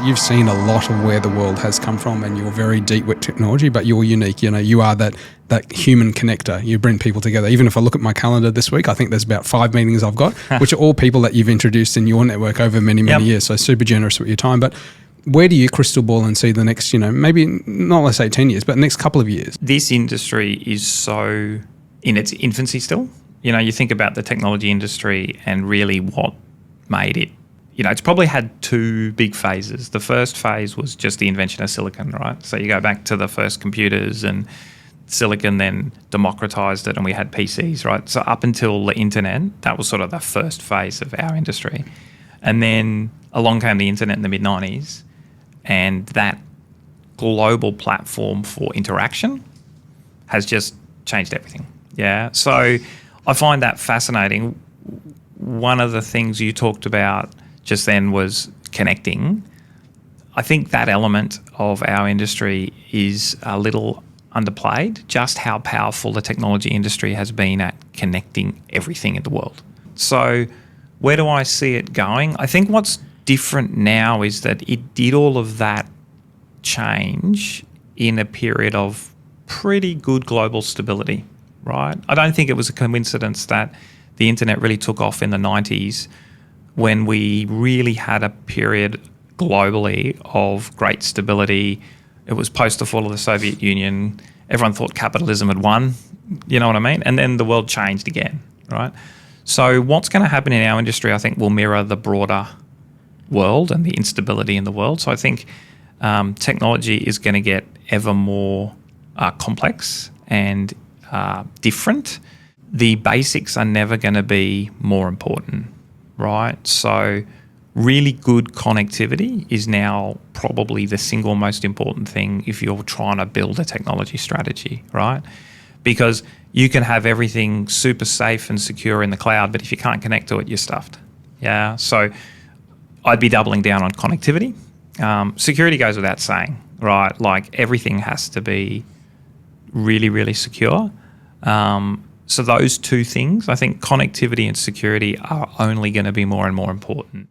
you've seen a lot of where the world has come from, and you're very deep with technology, but you're unique. You are that human connector. You bring people together. Even if I look at my calendar this week, I think there's about 5 meetings I've got, which are all people that you've introduced in your network over many years. So super generous with your time. But where do you crystal ball and see the next, maybe not let's say 10 years, but next couple of years? This industry is so in its infancy still. You think about the technology industry and really what made it. It's probably had 2 big phases. The first phase was just the invention of silicon, right? So you go back to the first computers, and silicon then democratized it, and we had PCs, right? So up until the internet, that was sort of the first phase of our industry. And then along came the internet in the mid-90s, and that global platform for interaction has just changed everything. Yeah. So I find that fascinating. One of the things you talked about just then was connecting. I think that element of our industry is a little underplayed, just how powerful the technology industry has been at connecting everything in the world. So where do I see it going? I think what's different now is that it did all of that change in a period of pretty good global stability, right? I don't think it was a coincidence that the internet really took off in the 90s, when we really had a period globally of great stability. It was post the fall of the Soviet Union. Everyone thought capitalism had won, you know what I mean? And then the world changed again, right? So what's going to happen in our industry, I think, will mirror the broader world and the instability in the world. So I think technology is going to get ever more complex and different. The basics are never going to be more important, right? So really good connectivity is now probably the single most important thing if you're trying to build a technology strategy, right? Because you can have everything super safe and secure in the cloud, but if you can't connect to it, you're stuffed. Yeah. So I'd be doubling down on connectivity. Security goes without saying, right? Like everything has to be really, really secure. So those 2 things, I think connectivity and security are only going to be more and more important.